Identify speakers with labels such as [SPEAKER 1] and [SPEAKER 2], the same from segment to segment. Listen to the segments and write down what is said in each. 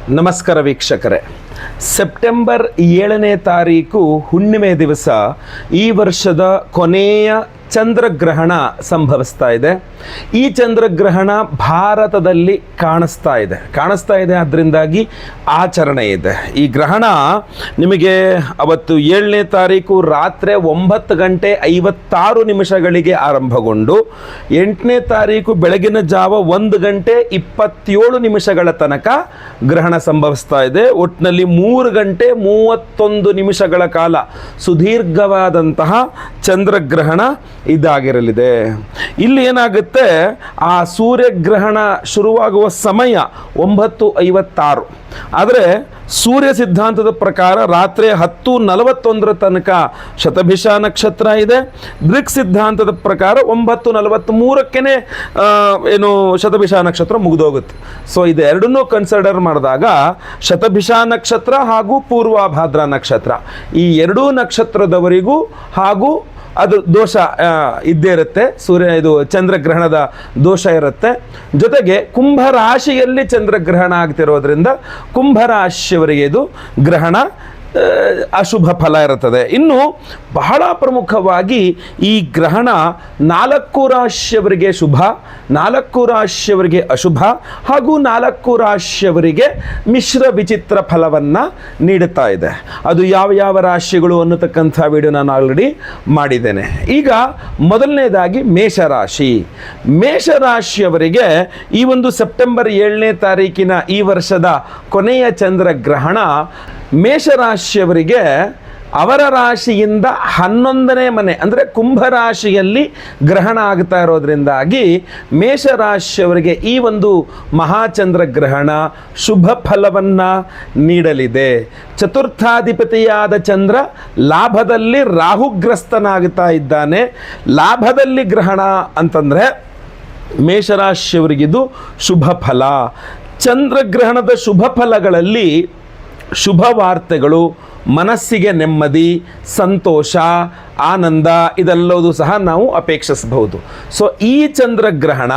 [SPEAKER 1] ನಮಸ್ಕಾರ ವೀಕ್ಷಕರೇ. ಸೆಪ್ಟೆಂಬರ್ 7ನೇ ತಾರೀಕು ಹುಣ್ಣಿಮೆ ದಿವಸ ಈ ವರ್ಷದ ಕೊನೆಯ ಚಂದ್ರಗ್ರಹಣ ಸಂಭವಿಸ್ತಾ ಇದೆ. ಈ ಚಂದ್ರಗ್ರಹಣ ಭಾರತದಲ್ಲಿ ಕಾಣಿಸ್ತಾ ಇದೆ ಅದರಿಂದಾಗಿ ಆಚರಣೆ ಇದೆ. ಈ ಗ್ರಹಣ ನಿಮಗೆ ಅವತ್ತು 7ನೇ ತಾರೀಕು ರಾತ್ರಿ 9:56 ಆರಂಭಗೊಂಡು 8ನೇ ತಾರೀಕು ಬೆಳಗಿನ ಜಾವ 1:27 ತನಕ ಗ್ರಹಣ ಸಂಭವಿಸ್ತಾ ಇದೆ. ಒಟ್ಟಿನಲ್ಲಿ 3:31 ಕಾಲ ಸುದೀರ್ಘವಾದಂತಹ ಚಂದ್ರಗ್ರಹಣ ಇದಾಗಿರಲಿದೆ. ಇಲ್ಲಿ ಏನಾಗುತ್ತೆ, ಆ ಸೂರ್ಯಗ್ರಹಣ ಶುರುವಾಗುವ ಸಮಯ 9:56, ಆದರೆ ಸೂರ್ಯ ಸಿದ್ಧಾಂತದ ಪ್ರಕಾರ ರಾತ್ರಿ 10:41 ತನಕ ಶತಭಿಷ ನಕ್ಷತ್ರ ಇದೆ. ದೃಕ್ ಸಿದ್ಧಾಂತದ ಪ್ರಕಾರ 9:43 ಏನು ಶತಭಿಷ ನಕ್ಷತ್ರ ಮುಗಿದೋಗುತ್ತೆ. ಸೊ ಇದೆರಡನ್ನೂ ಕನ್ಸಿಡರ್ ಮಾಡಿದಾಗ ಶತಭಿಷ ನಕ್ಷತ್ರ ಹಾಗೂ ಪೂರ್ವಭಾದ್ರ ನಕ್ಷತ್ರ ಈ ಎರಡೂ ನಕ್ಷತ್ರದವರಿಗೂ ಹಾಗೂ ಅದು ದೋಷ ಇದ್ದೇ ಇರುತ್ತೆ. ಇದು ಚಂದ್ರಗ್ರಹಣದ ದೋಷ ಇರುತ್ತೆ. ಜೊತೆಗೆ ಕುಂಭರಾಶಿಯಲ್ಲಿ ಚಂದ್ರಗ್ರಹಣ ಆಗ್ತಿರೋದ್ರಿಂದ ಕುಂಭರಾಶಿಯವರಿಗೆ ಇದು ಗ್ರಹಣ ಅಶುಭ ಫಲ ಇರುತ್ತದೆ. ಇನ್ನು ಬಹಳ ಪ್ರಮುಖವಾಗಿ ಈ ಗ್ರಹಣ 4 ರಾಶಿಯವರಿಗೆ ಶುಭ, 4 ರಾಶಿಯವರಿಗೆ ಅಶುಭ ಹಾಗೂ 4 ರಾಶಿಯವರಿಗೆ ಮಿಶ್ರ ವಿಚಿತ್ರ ಫಲವನ್ನು ನೀಡುತ್ತಾ ಇದೆ. ಅದು ಯಾವ ರಾಶಿಗಳು ಅನ್ನತಕ್ಕಂಥ ವಿಡಿಯೋ ನಾನು ಆಲ್ರೆಡಿ ಮಾಡಿದ್ದೇನೆ. ಈಗ ಮೊದಲನೇದಾಗಿ ಮೇಷರಾಶಿಯವರಿಗೆ ಈ ಒಂದು ಸೆಪ್ಟೆಂಬರ್ 7ನೇ ತಾರೀಕಿನ ಈ ವರ್ಷದ ಕೊನೆಯ ಚಂದ್ರಗ್ರಹಣ ಮೇಷರಾಶಿಯವರಿಗೆ ಅವರ ರಾಶಿಯಿಂದ 11ನೇ ಮನೆ ಅಂದರೆ ಕುಂಭರಾಶಿಯಲ್ಲಿ ಗ್ರಹಣ ಆಗ್ತಾ ಇರೋದ್ರಿಂದಾಗಿ ಮೇಷರಾಶಿಯವರಿಗೆ ಈ ಒಂದು ಮಹಾಚಂದ್ರಗ್ರಹಣ ಶುಭ ಫಲವನ್ನು ನೀಡಲಿದೆ. ಚತುರ್ಥಾಧಿಪತಿಯಾದ ಚಂದ್ರ ಲಾಭದಲ್ಲಿ ರಾಹುಗ್ರಸ್ತನಾಗ್ತಾ ಇದ್ದಾನೆ. ಲಾಭದಲ್ಲಿ ಗ್ರಹಣ ಅಂತಂದರೆ ಮೇಷರಾಶಿಯವರಿಗಿದು ಶುಭ ಫಲ. ಚಂದ್ರಗ್ರಹಣದ ಶುಭ ಫಲಗಳಲ್ಲಿ ಶುಭ ವಾರ್ತೆಗಳು, ಮನಸ್ಸಿಗೆ ನೆಮ್ಮದಿ, ಸಂತೋಷ, ಆನಂದ ಇದೆಲ್ಲವೂ ಸಹ ನಾವು ಅಪೇಕ್ಷಿಸಬಹುದು. ಸೊ ಈ ಚಂದ್ರಗ್ರಹಣ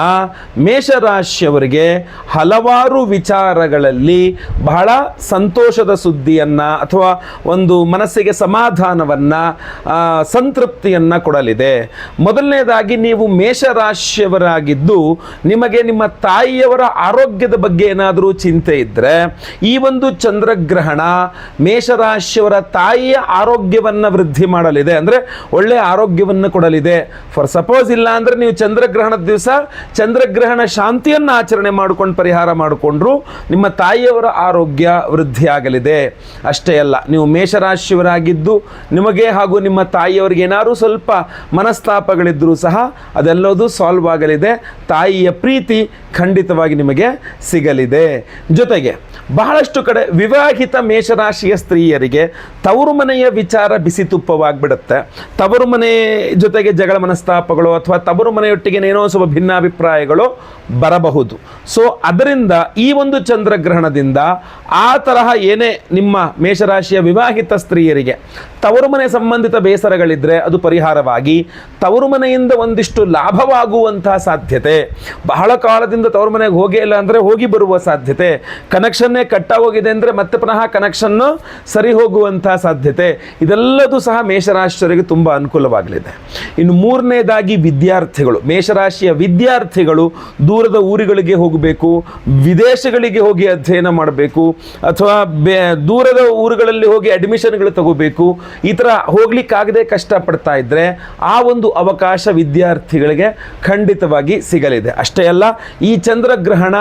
[SPEAKER 1] ಮೇಷರಾಶಿಯವರಿಗೆ ಹಲವಾರು ವಿಚಾರಗಳಲ್ಲಿ ಬಹಳ ಸಂತೋಷದ ಸುದ್ದಿಯನ್ನು ಅಥವಾ ಒಂದು ಮನಸ್ಸಿಗೆ ಸಮಾಧಾನವನ್ನು, ಸಂತೃಪ್ತಿಯನ್ನು ಕೊಡಲಿದೆ. ಮೊದಲನೇದಾಗಿ ನೀವು ಮೇಷರಾಶಿಯವರಾಗಿದ್ದು ನಿಮಗೆ ನಿಮ್ಮ ತಾಯಿಯವರ ಆರೋಗ್ಯದ ಬಗ್ಗೆ ಏನಾದರೂ ಚಿಂತೆ ಇದ್ದರೆ ಈ ಒಂದು ಚಂದ್ರಗ್ರಹಣ ಮೇಷರಾಶಿಯವರ ತಾಯಿಯ ಆರೋಗ್ಯವನ್ನು ವೃದ್ಧಿ ಮಾಡಲಿದೆ, ಅಂದರೆ ಒಳ್ಳೆಯ ಆರೋಗ್ಯವನ್ನು ಕೊಡಲಿದೆ. ಫಾರ್ ಸಪೋಸ್ ಇಲ್ಲ ಅಂದರೆ ನೀವು ಚಂದ್ರಗ್ರಹಣದ ದಿವಸ ಚಂದ್ರಗ್ರಹಣ ಶಾಂತಿಯನ್ನು ಆಚರಣೆ ಮಾಡಿಕೊಂಡು ಪರಿಹಾರ ಮಾಡಿಕೊಂಡ್ರು ನಿಮ್ಮ ತಾಯಿಯವರ ಆರೋಗ್ಯ ವೃದ್ಧಿಯಾಗಲಿದೆ. ಅಷ್ಟೇ ಅಲ್ಲ, ನೀವು ಮೇಷರಾಶಿಯವರಾಗಿದ್ದು ನಿಮಗೆ ಹಾಗೂ ನಿಮ್ಮ ತಾಯಿಯವರಿಗೆ ಏನಾದರೂ ಸ್ವಲ್ಪ ಮನಸ್ತಾಪಗಳಿದ್ದರೂ ಸಹ ಅದೆಲ್ಲವೂ ಸಾಲ್ವ್ ಆಗಲಿದೆ. ತಾಯಿಯ ಪ್ರೀತಿ ಖಂಡಿತವಾಗಿ ನಿಮಗೆ ಸಿಗಲಿದೆ. ಜೊತೆಗೆ ಬಹಳಷ್ಟು ಕಡೆ ವಿವಾಹಿತ ಮೇಷರಾಶಿಯ ಸ್ತ್ರೀಯರಿಗೆ ತವರು ಮನೆಯ ವಿಚಾರ ಬಿಸಿ ತುಪ್ಪವಾಗಿಬಿಡುತ್ತೆ. ತವರು ಮನೆ ಜೊತೆಗೆ ಜಗಳ ಮನಸ್ತಾಪಗಳು ಅಥವಾ ತವರು ಮನೆಯೊಟ್ಟಿಗೆ ಏನೋ ಸ್ವಲ್ಪ ಭಿನ್ನಾಭಿಪ್ರಾಯಗಳು ಬರಬಹುದು. ಸೊ ಅದರಿಂದ ಈ ಒಂದು ಚಂದ್ರಗ್ರಹಣದಿಂದ ಆ ತರಹ ಏನೇ ನಿಮ್ಮ ಮೇಷರಾಶಿಯ ವಿವಾಹಿತ ಸ್ತ್ರೀಯರಿಗೆ ತವರು ಮನೆ ಸಂಬಂಧಿತ ಬೇಸರಗಳಿದ್ದರೆ ಅದು ಪರಿಹಾರವಾಗಿ ತವರು ಮನೆಯಿಂದ ಒಂದಿಷ್ಟು ಲಾಭವಾಗುವಂತಹ ಸಾಧ್ಯತೆ, ಬಹಳ ಕಾಲದಿಂದ ತವರು ಮನೆಗೆ ಹೋಗೇ ಇಲ್ಲ ಅಂದರೆ ಹೋಗಿ ಬರುವ ಸಾಧ್ಯತೆ, ಕನೆಕ್ಷನ್ನೇ ಕಟ್ಟಾಗೋಗಿದೆ ಅಂದರೆ ಮತ್ತೆ ಪುನಃ ಕನೆಕ್ಷನ್ನು ಸರಿ ಹೋಗುವಂತಹ ಸಾಧ್ಯತೆ, ಇದೆಲ್ಲದೂ ಸಹ ಮೇಷರಾಶಿಯವರಿಗೆ ತುಂಬ ಅನುಕೂಲವಾಗಲಿದೆ. ಇನ್ನು ಮೂರನೇದಾಗಿ ವಿದ್ಯಾರ್ಥಿಗಳು, ಮೇಷರಾಶಿಯ ವಿದ್ಯಾರ್ಥಿಗಳು ದೂರದ ಊರುಗಳಿಗೆ ಹೋಗಬೇಕು, ವಿದೇಶಗಳಿಗೆ ಹೋಗಿ ಅಧ್ಯಯನ ಮಾಡಬೇಕು ಅಥವಾ ದೂರದ ಊರುಗಳಲ್ಲಿ ಹೋಗಿ ಅಡ್ಮಿಷನ್ಗಳು ತಗೋಬೇಕು, ಈ ಥರ ಹೋಗ್ಲಿಕ್ಕಾಗದೆ ಕಷ್ಟಪಡ್ತಾ ಇದ್ದರೆ ಆ ಒಂದು ಅವಕಾಶ ವಿದ್ಯಾರ್ಥಿಗಳಿಗೆ ಖಂಡಿತವಾಗಿ ಸಿಗಲಿದೆ. ಅಷ್ಟೇ ಅಲ್ಲ, ಈ ಚಂದ್ರಗ್ರಹಣ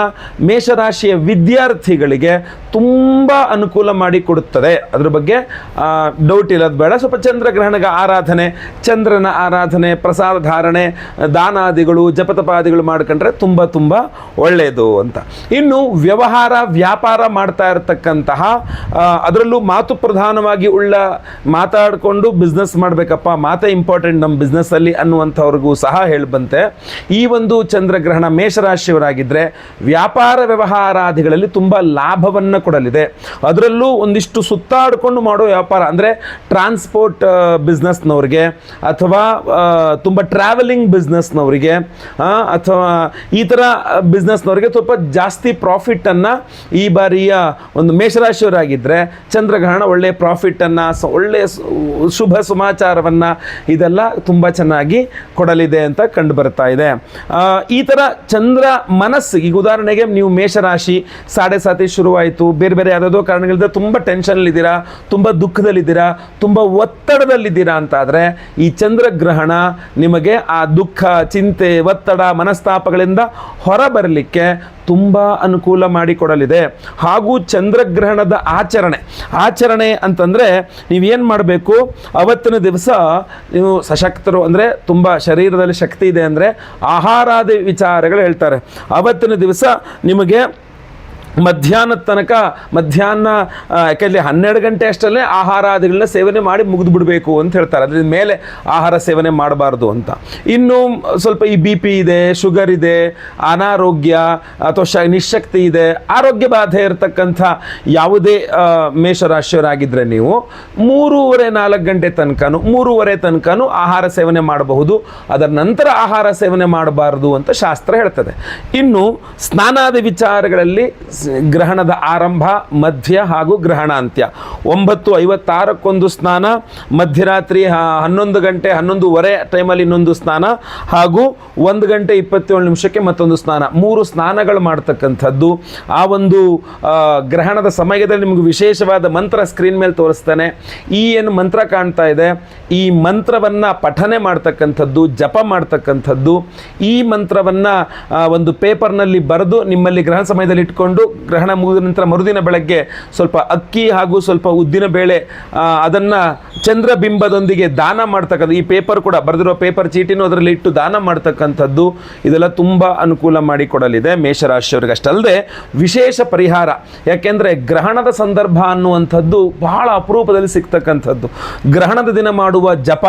[SPEAKER 1] ಮೇಷರಾಶಿಯ ವಿದ್ಯಾರ್ಥಿಗಳಿಗೆ ತುಂಬ ಅನುಕೂಲ ಮಾಡಿಕೊಡುತ್ತದೆ. ಅದ್ರ ಬಗ್ಗೆ ಡೌಟ್ ಇಲ್ಲದ ಬೇಡ. ಸ್ವಲ್ಪ ಚಂದ್ರಗ್ರಹಣದ ಆರಾಧನೆ, ಚಂದ್ರನ ಆರಾಧನೆ, ಪ್ರಸಾದ ಧಾರಣೆ, ದಾನಾದಿಗಳು, ಜಪತಪಾದಿಗಳು ಮಾಡ್ಕೊಂಡ್ರೆ ತುಂಬ ಒಳ್ಳೆಯದು ಅಂತ. ಇನ್ನು ವ್ಯಾಪಾರ ಮಾಡ್ತಾ ಇರತಕ್ಕಂತಹ ಅದರಲ್ಲೂ ಮಾತು ಪ್ರಧಾನವಾಗಿ ಮಾತಾಡಿಕೊಂಡು ಬಿಸ್ನೆಸ್ ಮಾಡಬೇಕಪ್ಪ, ಮಾತೇ ಇಂಪಾರ್ಟೆಂಟ್ ನಮ್ಮ ಬಿಸ್ನೆಸ್ಸಲ್ಲಿ ಅನ್ನುವಂಥವ್ರಿಗೂ ಸಹ ಹೇಳಬಂತೆ. ಈ ಒಂದು ಚಂದ್ರಗ್ರಹಣ ಮೇಷರಾಶಿಯವರಾಗಿದ್ದರೆ ವ್ಯಾಪಾರ ವ್ಯವಹಾರಾದಿಗಳಲ್ಲಿ ತುಂಬ ಲಾಭ ಲಾಭವನ್ನು ಕೊಡಲಿದೆ. ಅದರಲ್ಲೂ ಒಂದಿಷ್ಟು ಸುತ್ತಾಡಿಕೊಂಡು ಮಾಡೋ ವ್ಯಾಪಾರ ಅಂದರೆ ಟ್ರಾನ್ಸ್ಪೋರ್ಟ್ ಬಿಸ್ನೆಸ್ನವ್ರಿಗೆ ಅಥವಾ ತುಂಬ ಟ್ರಾವೆಲಿಂಗ್ ಬಿಸ್ನೆಸ್ನವರಿಗೆ ಅಥವಾ ಈ ಥರ ಬಿಸ್ನೆಸ್ನವ್ರಿಗೆ ಸ್ವಲ್ಪ ಜಾಸ್ತಿ ಪ್ರಾಫಿಟನ್ನು ಈ ಬಾರಿಯ ಒಂದು ಮೇಷರಾಶಿಯವರಾಗಿದ್ದರೆ ಚಂದ್ರಗ್ರಹಣ ಒಳ್ಳೆಯ ಪ್ರಾಫಿಟನ್ನು ಒಳ್ಳೆಯ ಶುಭ ಸಮಾಚಾರವನ್ನು ಇದೆಲ್ಲ ತುಂಬ ಚೆನ್ನಾಗಿ ಕೊಡಲಿದೆ ಅಂತ ಕಂಡು ಬರ್ತಾ ಇದೆ. ಈ ಥರ ಚಂದ್ರ ಮನಸ್ಸು, ಈಗ ಉದಾಹರಣೆಗೆ ನೀವು ಮೇಷರಾಶಿ ಸಾಡೆ ಸಾತಿ ಶುರುವಾಯಿತು, ಬೇರೆ ಬೇರೆ ಯಾವುದೋ ಕಾರಣಗಳಿಂದ ತುಂಬ ಟೆನ್ಷನ್ನಲ್ಲಿದ್ದೀರಾ, ತುಂಬ ದುಃಖದಲ್ಲಿದ್ದೀರಾ, ತುಂಬ ಒತ್ತಡದಲ್ಲಿದ್ದೀರಾ ಅಂತಾದರೆ ಈ ಚಂದ್ರಗ್ರಹಣ ನಿಮಗೆ ಆ ದುಃಖ, ಚಿಂತೆ, ಒತ್ತಡ, ಮನಸ್ತಾಪಗಳಿಂದ ಹೊರಬರಲಿಕ್ಕೆ ತುಂಬ ಅನುಕೂಲ ಮಾಡಿಕೊಡಲಿದೆ. ಹಾಗೂ ಚಂದ್ರಗ್ರಹಣದ ಆಚರಣೆ ಅಂತಂದರೆ ನೀವೇನು ಮಾಡಬೇಕು, ಅವತ್ತಿನ ದಿವಸ ನೀವು ಸಶಕ್ತರು ಅಂದರೆ ತುಂಬ ಶರೀರದಲ್ಲಿ ಶಕ್ತಿ ಇದೆ ಅಂದರೆ ಆಹಾರಾದಿ ವಿಚಾರಗಳು ಹೇಳ್ತಾರೆ. ಅವತ್ತಿನ ದಿವಸ ನಿಮಗೆ ಮಧ್ಯಾಹ್ನ ಯಾಕೆಂದರೆ 12 ಗಂಟೆ ಅಷ್ಟಲ್ಲೇ ಆಹಾರಾದಿಗಳನ್ನ ಸೇವನೆ ಮಾಡಿ ಮುಗಿದು ಬಿಡಬೇಕು ಅಂತ ಹೇಳ್ತಾರೆ. ಅದರಿಂದ ಮೇಲೆ ಆಹಾರ ಸೇವನೆ ಮಾಡಬಾರ್ದು ಅಂತ. ಇನ್ನು ಸ್ವಲ್ಪ ಈ ಬಿ ಪಿ ಇದೆ, ಶುಗರ್ ಇದೆ, ಅನಾರೋಗ್ಯ ಅಥವಾ ನಿಶಕ್ತಿ ಇದೆ, ಆರೋಗ್ಯ ಬಾಧೆ ಇರತಕ್ಕಂಥ ಯಾವುದೇ ಮೇಷರಾಶಿಯವರಾಗಿದ್ದರೆ ನೀವು 3:30-4 ಗಂಟೆ ತನಕನೂ ಆಹಾರ ಸೇವನೆ ಮಾಡಬಹುದು. ಅದರ ನಂತರ ಆಹಾರ ಸೇವನೆ ಮಾಡಬಾರ್ದು ಅಂತ ಶಾಸ್ತ್ರ ಹೇಳ್ತದೆ. ಇನ್ನು ಸ್ನಾನಾದಿ ವಿಚಾರಗಳಲ್ಲಿ ಗ್ರಹಣದ ಆರಂಭ, ಮಧ್ಯ ಹಾಗೂ ಗ್ರಹಣಾಂತ್ಯ 9:56 ಸ್ನಾನ, ಮಧ್ಯರಾತ್ರಿ 11 ಗಂಟೆ 11:30 ಟೈಮಲ್ಲಿ ಇನ್ನೊಂದು ಸ್ನಾನ ಹಾಗೂ 1 ಗಂಟೆ 27 ಮತ್ತೊಂದು ಸ್ನಾನ, 3 ಸ್ನಾನಗಳು ಮಾಡ್ತಕ್ಕಂಥದ್ದು. ಆ ಒಂದು ಗ್ರಹಣದ ಸಮಯದಲ್ಲಿ ನಿಮಗೆ ವಿಶೇಷವಾದ ಮಂತ್ರ ಸ್ಕ್ರೀನ್ ಮೇಲೆ ತೋರಿಸ್ತಾನೆ. ಈ ಏನು ಮಂತ್ರ ಕಾಣ್ತಾ ಇದೆ, ಈ ಮಂತ್ರವನ್ನು ಪಠನೆ ಮಾಡ್ತಕ್ಕಂಥದ್ದು, ಜಪ ಮಾಡ್ತಕ್ಕಂಥದ್ದು. ಈ ಮಂತ್ರವನ್ನು ಒಂದು ಪೇಪರ್ನಲ್ಲಿ ಬರೆದು ನಿಮ್ಮಲ್ಲಿ ಗ್ರಹಣ ಸಮಯದಲ್ಲಿ ಇಟ್ಕೊಂಡು ಗ್ರಹಣ ಮುಗಿದ ನಂತರ ಮರುದಿನ ಬೆಳಗ್ಗೆ ಸ್ವಲ್ಪ ಅಕ್ಕಿ ಹಾಗೂ ಸ್ವಲ್ಪ ಉದ್ದಿನ ಬೇಳೆ ಅದನ್ನು ಚಂದ್ರಬಿಂಬದೊಂದಿಗೆ ದಾನ ಮಾಡ್ತಕ್ಕಂಥ, ಈ ಪೇಪರ್ ಕೂಡ ಬರೆದಿರೋ ಪೇಪರ್ ಚೀಟಿನೂ ಅದರಲ್ಲಿ ಇಟ್ಟು ದಾನ ಮಾಡ್ತಕ್ಕಂಥದ್ದು, ಇದೆಲ್ಲ ತುಂಬ ಅನುಕೂಲ ಮಾಡಿಕೊಡಲಿದೆ ಮೇಷರಾಶಿಯವರಿಗೆ. ಅಷ್ಟಲ್ಲದೆ ವಿಶೇಷ ಪರಿಹಾರ, ಯಾಕೆಂದರೆ ಗ್ರಹಣದ ಸಂದರ್ಭ ಅನ್ನುವಂಥದ್ದು ಬಹಳ ಅಪರೂಪದಲ್ಲಿ ಸಿಗ್ತಕ್ಕಂಥದ್ದು. ಗ್ರಹಣದ ದಿನ ಮಾಡುವ ಜಪ,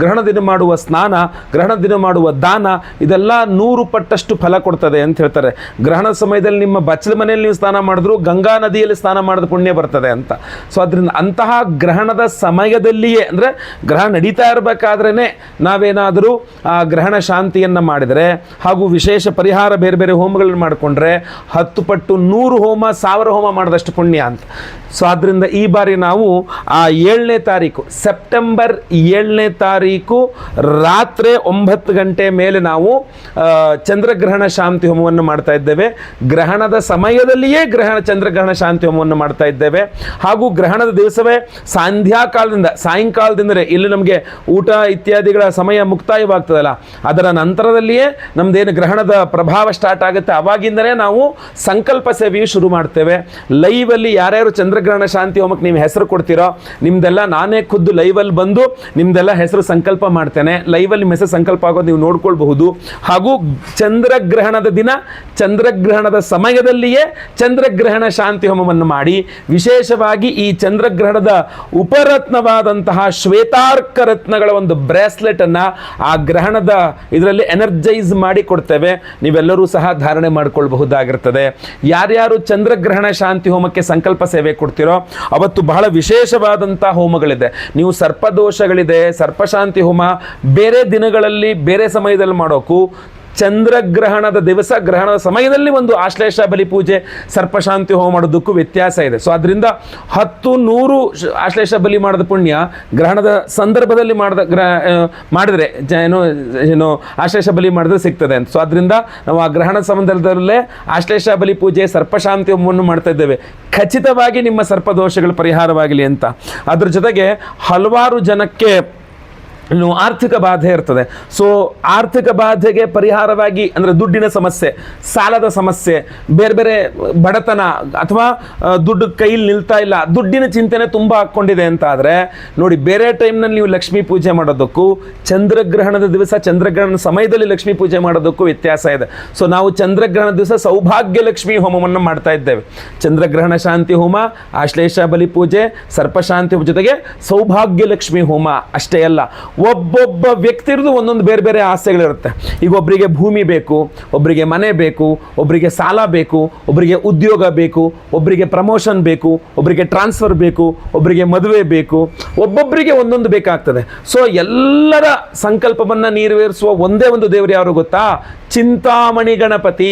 [SPEAKER 1] ಗ್ರಹಣ ದಿನ ಮಾಡುವ ಸ್ನಾನ, ಗ್ರಹಣ ದಿನ ಮಾಡುವ ದಾನ ಇದೆಲ್ಲ 100 ಪಟ್ಟಷ್ಟು ಫಲ ಕೊಡ್ತದೆ ಅಂತ ಹೇಳ್ತಾರೆ. ಗ್ರಹಣದ ಸಮಯದಲ್ಲಿ ನಿಮ್ಮ ಬಚ್ಚಲ ಮನೆಯಲ್ಲಿ ನೀವು ಸ್ನಾನ ಮಾಡಿದ್ರು ಗಂಗಾ ನದಿಯಲ್ಲಿ ಸ್ನಾನ ಮಾಡಿದ ಪುಣ್ಯ ಬರ್ತದೆ ಅಂತ. ಸೊ ಅದರಿಂದ ಅಂತಹ ಗ್ರಹಣದ ಸಮಯದಲ್ಲಿಯೇ, ಅಂದರೆ ಗ್ರಹಣ ನಡೀತಾ ಇರಬೇಕಾದ್ರೇ ನಾವೇನಾದರೂ ಆ ಗ್ರಹಣ ಶಾಂತಿಯನ್ನು ಮಾಡಿದರೆ ಹಾಗೂ ವಿಶೇಷ ಪರಿಹಾರ ಬೇರೆ ಬೇರೆ ಹೋಮಗಳನ್ನು ಮಾಡಿಕೊಂಡ್ರೆ 10 ಪಟ್ಟು 100 ಹೋಮ 1000 ಹೋಮ ಮಾಡಿದಷ್ಟು ಪುಣ್ಯ ಅಂತ. ಸೊ ಆದ್ದರಿಂದ ಈ ಬಾರಿ ನಾವು ಆ 7ನೇ ತಾರೀಕು ಸೆಪ್ಟೆಂಬರ್ 7ನೇ ತಾರೀಕು ರಾತ್ರಿ 9 ಗಂಟೆ ಮೇಲೆ ನಾವು ಚಂದ್ರಗ್ರಹಣ ಶಾಂತಿ ಹೋಮವನ್ನು ಮಾಡ್ತಾ ಇದ್ದೇವೆ. ಗ್ರಹಣದ ಸಮಯದಲ್ಲಿಯೇ ಚಂದ್ರಗ್ರಹಣ ಶಾಂತಿ ಹೋಮವನ್ನು ಮಾಡ್ತಾ ಇದ್ದೇವೆ. ಹಾಗೂ ಗ್ರಹಣದ ದಿವಸವೇ ಸಾಯಂಕಾಲದಿಂದಲೇ ಇಲ್ಲಿ ನಮಗೆ ಊಟ ಇತ್ಯಾದಿಗಳ ಸಮಯ ಮುಕ್ತಾಯವಾಗ್ತದಲ್ಲ, ಅದರ ನಂತರದಲ್ಲಿಯೇ ನಮ್ದೇನು ಗ್ರಹಣದ ಪ್ರಭಾವ ಸ್ಟಾರ್ಟ್ ಆಗುತ್ತೆ, ಅವಾಗಿಂದಲೇ ನಾವು ಸಂಕಲ್ಪ ಸೇವೆಯು ಶುರು ಮಾಡ್ತೇವೆ. ಲೈವಲ್ಲಿ ಯಾರ್ಯಾರು ಚಂದ್ರಗ್ರಹಣ ಶಾಂತಿ ಹೋಮಕ್ಕೆ ನೀವು ಹೆಸರು ಕೊಡ್ತೀರೋ ನಿಮ್ದೆಲ್ಲ ನಾನೇ ಖುದ್ದು ಲೈವಲ್ಲಿ ಬಂದು ನಿಮ್ದೆಲ್ಲ ಹೆಸರು ಸಂಕಲ್ಪ ಮಾಡ್ತೇನೆ. ಲೈವಲ್ಲಿ ನಿಮ್ಮ ಹೆಸರು ಸಂಕಲ್ಪ ಆಗೋದು ನೀವು ನೋಡ್ಕೊಳ್ಬಹುದು. ಹಾಗೂ ಚಂದ್ರಗ್ರಹಣದ ದಿನ ಚಂದ್ರಗ್ರಹಣದ ಸಮಯದಲ್ಲಿಯೇ ಚಂದ್ರಗ್ರಹಣ ಶಾಂತಿ ಹೋಮವನ್ನು ಮಾಡಿ, ವಿಶೇಷವಾಗಿ ಈ ಚಂದ್ರಗ್ರಹಣದ ಉಪರತ್ನವಾದಂತಹ ಶ್ವೇತಾರ್ಕ ರತ್ನಗಳ ಒಂದು ಬ್ರೇಸ್ಲೆಟ್ ಅನ್ನ ಆ ಗ್ರಹಣದ ಇದರಲ್ಲಿ ಎನರ್ಜೈಸ್ ಮಾಡಿ ಕೊಡ್ತೇವೆ. ನೀವೆಲ್ಲರೂ ಸಹ ಧಾರಣೆ ಮಾಡಿಕೊಳ್ಳಬಹುದಾಗಿರ್ತದೆ. ಯಾರ್ಯಾರು ಚಂದ್ರಗ್ರಹಣ ಶಾಂತಿ ಹೋಮಕ್ಕೆ ಸಂಕಲ್ಪ ಸೇವೆ ಕೊಡ್ತಿರೋ ಅವತ್ತು ಬಹಳ ವಿಶೇಷವಾದಂತಹ ಹೋಮಗಳಿದೆ. ನೀವು ಸರ್ಪದೋಷಗಳಿದೆ, ಸರ್ಪಶಾಂತಿ ಹೋಮ ಬೇರೆ ದಿನಗಳಲ್ಲಿ ಬೇರೆ ಸಮಯದಲ್ಲಿ ಮಾಡೋಕ್ಕೂ ಚಂದ್ರಗ್ರಹಣದ ದಿವಸ ಗ್ರಹಣದ ಸಮಯದಲ್ಲಿ ಒಂದು ಆಶ್ಲೇಷ ಬಲಿ ಪೂಜೆ, ಸರ್ಪಶಾಂತಿ ಹೋಮ ಮಾಡೋದಕ್ಕೂ ವ್ಯತ್ಯಾಸ ಇದೆ. ಸೊ ಅದರಿಂದ 10-100 ಆಶ್ಲೇಷ ಬಲಿ ಮಾಡಿದ ಪುಣ್ಯ ಗ್ರಹಣದ ಸಂದರ್ಭದಲ್ಲಿ ಮಾಡಿದ್ರೆ ಏನು ಆಶ್ಲೇಷ ಬಲಿ ಮಾಡಿದ್ರೆ ಸಿಗ್ತದೆ ಅಂತ. ಸೊ ಅದರಿಂದ ನಾವು ಆ ಗ್ರಹಣ ಸಂದರ್ಭದಲ್ಲೇ ಆಶ್ಲೇಷ ಬಲಿ ಪೂಜೆ, ಸರ್ಪಶಾಂತಿ ಹೋಮವನ್ನು ಮಾಡ್ತಾ ಇದ್ದೇವೆ, ಖಚಿತವಾಗಿ ನಿಮ್ಮ ಸರ್ಪದೋಷಗಳು ಪರಿಹಾರವಾಗಲಿ ಅಂತ. ಅದ್ರ ಜೊತೆಗೆ ಹಲವಾರು ಜನಕ್ಕೆ ಆರ್ಥಿಕ ಬಾಧೆ ಇರ್ತದೆ. ಸೊ ಆರ್ಥಿಕ ಬಾಧೆಗೆ ಪರಿಹಾರವಾಗಿ, ಅಂದರೆ ದುಡ್ಡಿನ ಸಮಸ್ಯೆ, ಸಾಲದ ಸಮಸ್ಯೆ, ಬೇರೆ ಬೇರೆ ಬಡತನ ಅಥವಾ ದುಡ್ಡು ಕೈಲಿ ನಿಲ್ತಾ ಇಲ್ಲ, ದುಡ್ಡಿನ ಚಿಂತನೆ ತುಂಬ ಹಾಕ್ಕೊಂಡಿದೆ ಅಂತ ಆದರೆ ನೋಡಿ, ಬೇರೆ ಟೈಮ್ನಲ್ಲಿ ನೀವು ಲಕ್ಷ್ಮೀ ಪೂಜೆ ಮಾಡೋದಕ್ಕೂ ಚಂದ್ರಗ್ರಹಣದ ದಿವಸ ಚಂದ್ರಗ್ರಹಣದ ಸಮಯದಲ್ಲಿ ಲಕ್ಷ್ಮೀ ಪೂಜೆ ಮಾಡೋದಕ್ಕೂ ವ್ಯತ್ಯಾಸ ಇದೆ. ಸೊ ನಾವು ಚಂದ್ರಗ್ರಹಣ ದಿವಸ ಸೌಭಾಗ್ಯ ಲಕ್ಷ್ಮೀ ಹೋಮವನ್ನು ಮಾಡ್ತಾ ಇದ್ದೇವೆ. ಚಂದ್ರಗ್ರಹಣ ಶಾಂತಿ ಹೋಮ, ಆಶ್ಲೇಷ ಬಲಿ ಪೂಜೆ, ಸರ್ಪಶಾಂತಿ ಹೋಮ ಜೊತೆಗೆ ಸೌಭಾಗ್ಯ ಲಕ್ಷ್ಮೀ ಹೋಮ ಅಷ್ಟೇ ಅಲ್ಲ, ಒಬ್ಬೊಬ್ಬ ವ್ಯಕ್ತಿರದು ಒಂದೊಂದು ಬೇರೆ ಬೇರೆ ಆಸೆಗಳಿರುತ್ತೆ. ಈಗ ಒಬ್ಬರಿಗೆ ಭೂಮಿ ಬೇಕು, ಒಬ್ಬರಿಗೆ ಮನೆ ಬೇಕು, ಒಬ್ಬರಿಗೆ ಸಾಲ ಬೇಕು, ಒಬ್ಬರಿಗೆ ಉದ್ಯೋಗ ಬೇಕು, ಒಬ್ಬರಿಗೆ ಪ್ರಮೋಷನ್ ಬೇಕು, ಒಬ್ಬರಿಗೆ ಟ್ರಾನ್ಸ್ಫರ್ ಬೇಕು, ಒಬ್ಬರಿಗೆ ಮದುವೆ ಬೇಕು, ಒಬ್ಬೊಬ್ಬರಿಗೆ ಒಂದೊಂದು ಬೇಕಾಗ್ತದೆ. ಸೊ ಎಲ್ಲರ ಸಂಕಲ್ಪವನ್ನು ನೆರವೇರಿಸುವ ಒಂದೇ ಒಂದು ದೇವರು ಯಾರು ಗೊತ್ತಾ? ಚಿಂತಾಮಣಿ ಗಣಪತಿ.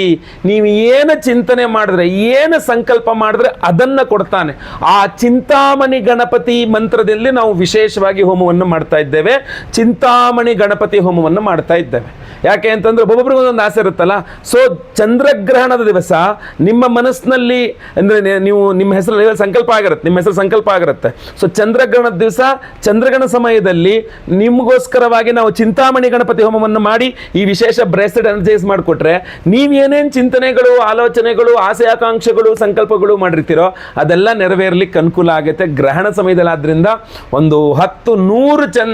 [SPEAKER 1] ನೀವು ಏನು ಚಿಂತನೆ ಮಾಡಿದ್ರೆ, ಏನು ಸಂಕಲ್ಪ ಮಾಡಿದ್ರೆ ಅದನ್ನು ಕೊಡ್ತಾನೆ. ಆ ಚಿಂತಾಮಣಿ ಗಣಪತಿ ಮಂತ್ರದಲ್ಲಿ ನಾವು ವಿಶೇಷವಾಗಿ ಹೋಮವನ್ನು ಮಾಡ್ತಾ ಇದ್ದೇವೆ. ಚಿಂತಾಮಣಿ ಗಣಪತಿ ಹೋಮವನ್ನು ಮಾಡ್ತಾ ಇದ್ದೇವೆ. ಯಾಕೆ ಅಂತಂದ್ರೆ ಒಬ್ಬೊಬ್ರಿಗೆ ಒಂದೊಂದು ಆಸೆ ಇರುತ್ತಲ್ಲ. ಸೊ ಚಂದ್ರಗ್ರಹಣದ ದಿವಸ ನಿಮ್ಮ ಮನಸ್ಸಿನಲ್ಲಿ ಅಂದರೆ ನೀವು ನಿಮ್ಮ ಹೆಸರು ಸಂಕಲ್ಪ ಆಗಿರುತ್ತೆ, ನಿಮ್ಮ ಹೆಸರು ಸಂಕಲ್ಪ ಆಗಿರುತ್ತೆ. ಸೊ ಚಂದ್ರಗ್ರಹಣದ ದಿವಸ ಚಂದ್ರಗ್ರಹಣ ಸಮಯದಲ್ಲಿ ನಿಮಗೋಸ್ಕರವಾಗಿ ನಾವು ಚಿಂತಾಮಣಿ ಗಣಪತಿ ಹೋಮವನ್ನು ಮಾಡಿ ಈ ವಿಶೇಷ ಬ್ರೇಸ್ಲೆಟ್ ಎನರ್ಜೈಸ್ ಮಾಡಿಕೊಟ್ರೆ ನೀವೇನೇನು ಚಿಂತನೆಗಳು, ಆಲೋಚನೆಗಳು, ಆಸೆ ಆಕಾಂಕ್ಷೆಗಳು, ಸಂಕಲ್ಪಗಳು ಮಾಡಿರ್ತೀರೋ ಅದೆಲ್ಲ ನೆರವೇರ್ಲಿಕ್ಕೆ ಅನುಕೂಲ ಆಗುತ್ತೆ ಗ್ರಹಣ ಸಮಯದಲ್ಲಿ. ಆದ್ದರಿಂದ ಒಂದು 10-100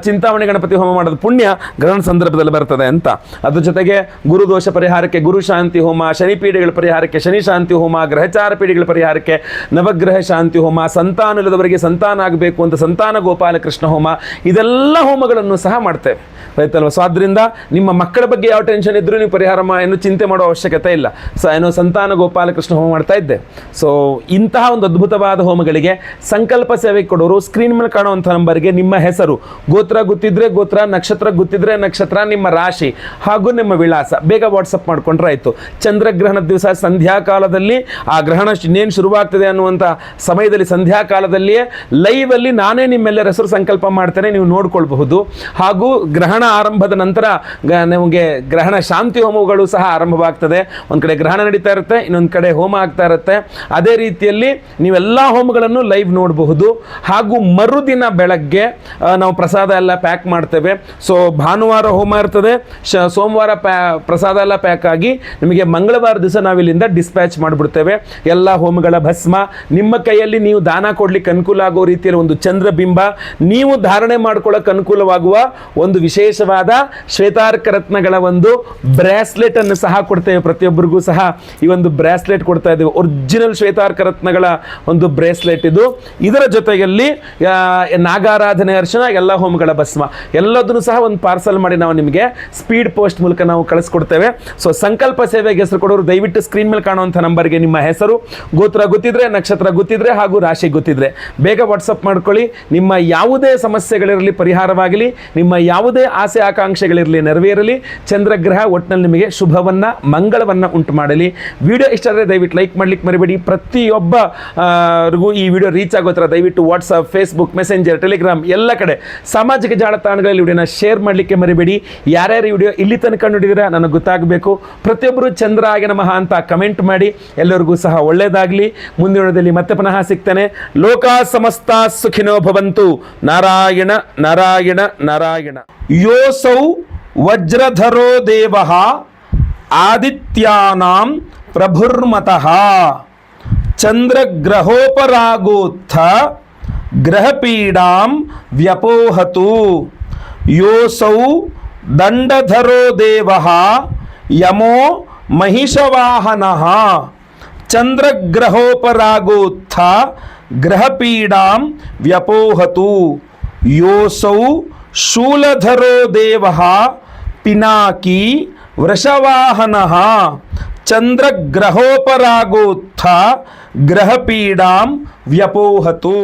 [SPEAKER 1] ಚಿಂತಾಮಣಿ ಗಣಪತಿ ಹೋಮ ಮಾಡೋದು ಪುಣ್ಯ ಗ್ರಹಣ ಸಂದರ್ಭದಲ್ಲಿ ಬರ್ತದೆ ಅಂತ. ಅದ್ರ ಜೊತೆಗೆ ಗುರುದೋಷ ಪರಿಹಾರಕ್ಕೆ ಗುರು ಶಾಂತಿ ಹೋಮ, ಶನಿ ಪೀಡೆಗಳ ಪರಿಹಾರಕ್ಕೆ ಶನಿ ಶಾಂತಿ ಹೋಮ, ಗ್ರಹಚಾರ ಪೀಡೆಗಳ ಪರಿಹಾರಕ್ಕೆ ನವಗ್ರಹ ಶಾಂತಿ ಹೋಮ, ಸಂತಾನ ಇಲ್ಲದವರಿಗೆ ಸಂತಾನ ಆಗಬೇಕು ಅಂತ ಸಂತಾನ ಗೋಪಾಲ ಕೃಷ್ಣ ಹೋಮ, ಇದೆಲ್ಲ ಹೋಮಗಳನ್ನು ಸಹ ಮಾಡ್ತೇವೆ, ಆಯ್ತಲ್ವ. ಸೊ ಆದ್ದರಿಂದ ನಿಮ್ಮ ಮಕ್ಕಳ ಬಗ್ಗೆ ಯಾವ ಟೆನ್ಷನ್ ಇದ್ರೂ ನೀವು ಪರಿಹಾರ ಏನು ಚಿಂತೆ ಮಾಡೋ ಅವಶ್ಯಕತೆ ಇಲ್ಲ. ಸೊ ಏನೋ ಸಂತಾನ ಗೋಪಾಲ ಕೃಷ್ಣ ಹೋಮ ಮಾಡ್ತಾ ಇದ್ದೆ. ಸೊ ಇಂತಹ ಒಂದು ಅದ್ಭುತವಾದ ಹೋಮಗಳಿಗೆ ಸಂಕಲ್ಪ ಸೇವೆ ಕೊಡೋರು ಸ್ಕ್ರೀನ್ ಮೇಲೆ ಕಾಣುವಂಥ ನಂಬರ್ಗೆ ನಿಮ್ಮ ಹೆಸರು, ಗೋತ್ರ ಗೊತ್ತಿದ್ರೆ ಗೋತ್ರ, ನಕ್ಷತ್ರ ಗೊತ್ತಿದ್ರೆ ನಕ್ಷತ್ರ, ನಿಮ್ಮ ರಾಶಿ ಹಾಗೂ ನಿಮ್ಮ ವಿಳಾಸ ಬೇಗ ವಾಟ್ಸಪ್ ಮಾಡ್ಕೊಂಡ್ರೆ ಆಯಿತು. ಚಂದ್ರಗ್ರಹಣದ ದಿವಸ ಸಂಧ್ಯಾಕಾಲದಲ್ಲಿ ಆ ಗ್ರಹಣ ಇನ್ನೇನು ಶುರುವಾಗ್ತದೆ ಅನ್ನುವಂಥ ಸಮಯದಲ್ಲಿ ಸಂಧ್ಯಾಕಾಲದಲ್ಲಿಯೇ ಲೈವಲ್ಲಿ ನಾನೇ ನಿಮ್ಮೆಲ್ಲರ ಹೆಸರು ಸಂಕಲ್ಪ ಮಾಡ್ತೇನೆ, ನೀವು ನೋಡ್ಕೊಳ್ಬಹುದು. ಹಾಗೂ ಗ್ರಹಣ ಆರಂಭದ ನಂತರ ನಮಗೆ ಗ್ರಹಣ ಶಾಂತಿ ಹೋಮಗಳು ಸಹ ಆರಂಭವಾಗ್ತದೆ. ಒಂದು ಕಡೆ ಗ್ರಹಣ ನಡೀತಾ ಇರುತ್ತೆ, ಇನ್ನೊಂದು ಕಡೆ ಹೋಮ ಆಗ್ತಾ ಇರುತ್ತೆ. ಅದೇ ರೀತಿಯಲ್ಲಿ ನೀವೆಲ್ಲ ಹೋಮಗಳನ್ನು ಲೈವ್ ನೋಡಬಹುದು. ಹಾಗೂ ಮರುದಿನ ಬೆಳಗ್ಗೆ ನಾವು ಪ್ರಸಾದ ಎಲ್ಲ ಪ್ಯಾಕ್ ಮಾಡ್ತೇವೆ. ಸೊ ಭಾನುವಾರ ಹೋಮ ಇರ್ತದೆ, ಸೋಮವಾರ ಪ್ರಸಾದ ಎಲ್ಲ ಪ್ಯಾಕ್ ಆಗಿ ನಿಮಗೆ ಮಂಗಳವಾರ ದಿವಸ ನಾವಿಲ್ಲಿಂದ ಡಿಸ್ಪ್ಯಾಚ್ ಮಾಡಿಬಿಡ್ತೇವೆ. ಎಲ್ಲ ಹೋಮಗಳ ಭಸ್ಮ ನಿಮ್ಮ ಕೈಯಲ್ಲಿ ನೀವು ದಾನ ಕೊಡ್ಲಿಕ್ಕೆ ಅನುಕೂಲ ಆಗೋ ರೀತಿಯಲ್ಲಿ ಒಂದು ಚಂದ್ರಬಿಂಬ, ನೀವು ಧಾರಣೆ ಮಾಡ್ಕೊಳ್ಳೋಕೆ ಅನುಕೂಲವಾಗುವ ಒಂದು ವಿಶೇಷವಾದ ಶ್ವೇತಾರ್ಕ ರತ್ನಗಳ ಒಂದು ಬ್ರಾಸ್ಲೆಟ್ ಅನ್ನು ಸಹ ಕೊಡ್ತೇವೆ. ಪ್ರತಿಯೊಬ್ಬರಿಗೂ ಸಹ ಈ ಒಂದು ಬ್ರಾಸ್ಲೆಟ್ ಕೊಡ್ತಾ ಇದ್ದೇವೆ. ಒರಿಜಿನಲ್ ಶ್ವೇತಾರ್ಕ ರತ್ನಗಳ ಒಂದು ಬ್ರೇಸ್ಲೆಟ್ ಇದು. ಇದರ ಜೊತೆಯಲ್ಲಿ ನಾಗಾರಾಧನೆ ಅರ್ಶನ, ಎಲ್ಲ ಹೋಮಗಳ ಭಸ್ಮ ಎಲ್ಲದನ್ನು ಸಹ ಒಂದು ಪಾರ್ಸಲ್ ಮಾಡಿ ನಾವು ನಿಮಗೆ ಸ್ಪೀಡ್ ಪೋಸ್ಟ್ ಮೂಲಕ ನಾವು ಕಳಿಸ್ಕೊಡ್ತೇವೆ. ಸೊ ಸಂಕಲ್ಪ ಸೇವೆಗೆ ಹೆಸರು ಕೊಡೋರು ದಯವಿಟ್ಟು ಸ್ಕ್ರೀನ್ ಮೇಲೆ ಕಾಣುವಂಥ ನಂಬರ್ಗೆ ನಿಮ್ಮ ಹೆಸರು, ಗೋತ್ರ ಗೊತ್ತಿದ್ರೆ, ನಕ್ಷತ್ರ ಗೊತ್ತಿದ್ರೆ ಹಾಗೂ ರಾಶಿ ಗೊತ್ತಿದ್ರೆ ಬೇಗ ವಾಟ್ಸಪ್ ಮಾಡ್ಕೊಳ್ಳಿ. ನಿಮ್ಮ ಯಾವುದೇ ಸಮಸ್ಯೆಗಳಿರಲಿ ಪರಿಹಾರವಾಗಲಿ, ನಿಮ್ಮ ಯಾವುದೇ ಆಸೆ ಆಕಾಂಕ್ಷೆಗಳಿರಲಿ ನೆರವೇರಲಿ. ಚಂದ್ರಗ್ರಹ ಒಟ್ಟಿನಲ್ಲಿ ನಿಮಗೆ ಶುಭವನ್ನ ಮಂಗಳವನ್ನ ಉಂಟು ಮಾಡಲಿ. ವಿಡಿಯೋ ಇಷ್ಟ ಆದರೆ ದಯವಿಟ್ಟು ಲೈಕ್ ಮಾಡ್ಲಿಕ್ಕೆ ಮರಿಬೇಡಿ. ಪ್ರತಿಯೊಬ್ಬರಿಗೂ ಈ ವಿಡಿಯೋ ರೀಚ್ ಆಗೋ ಥರ ದಯವಿಟ್ಟು ವಾಟ್ಸಪ್, ಫೇಸ್ಬುಕ್, ಮೆಸೆಂಜರ್, ಟೆಲಿಗ್ರಾಮ್ ಎಲ್ಲ ಕಡೆ ಸಾಮಾಜಿಕ ಜಾಲತಾಣಗಳಲ್ಲಿ ವಿಡಿಯೋನ ಶೇರ್ ಮಾಡಲಿಕ್ಕೆ ಮರಿಬೇಡಿ. ಯಾರ್ಯಾರು ವಿಡಿಯೋ ಇಲ್ಲಿ ತನಕ ನೋಡಿದಿರಾ ನನಗೆ ಗೊತ್ತಾಗಬೇಕು. ಪ್ರತಿಯೊಬ್ಬರು ಚಂದ್ರಾಯ ನಮಃ ಅಂತ ಕಮೆಂಟ್ ಮಾಡಿ. ಎಲ್ಲರಿಗೂ ಸಹ ಒಳ್ಳೆಯದಾಗಲಿ. ಮುಂದಿನ ವಿಡಿಯೋದಲ್ಲಿ ಮತ್ತೆ ಪುನಃ ಸಿಗ್ತೇನೆ. ಲೋಕಾ ಸಮಸ್ತ ಸುಖಿನೋ ಭವಂತು. ನಾರಾಯಣ ನಾರಾಯಣ ನಾರಾಯಣ. ಯೋಸೌ ವಜ್ರಧರೋ ದೇವಃ ಆದಿತ್ಯಾನಾಂ ಪ್ರಭುರ್ಮತಃ ಚಂದ್ರಗ್ರಹೋಪರಾಗೋತ್ಥ ಗ್ರಹಪೀಡಾಂ ವ್ಯಪೋಹತು. ಯೋಸೌ ದಂಡಧರೋ ದೇವಃ ಯಮೋ ಮಹಿಷವಾಹನಃ ಚಂದ್ರಗ್ರಹೋಪರಾಗೋತ್ಥ ಗ್ರಹಪೀಡಾಂ ವ್ಯಪೋಹತು. ಯೋಸೌ ಶೂಲಧರೋ ದೇವಃ ಪಿನಾಕಿ ವೃಷವಾಹನಃ ಚಂದ್ರಗ್ರಹೋಪರಾಗೋತ್ಥ ಗ್ರಹಪೀಡಾಂ ವ್ಯಪೋಹತು.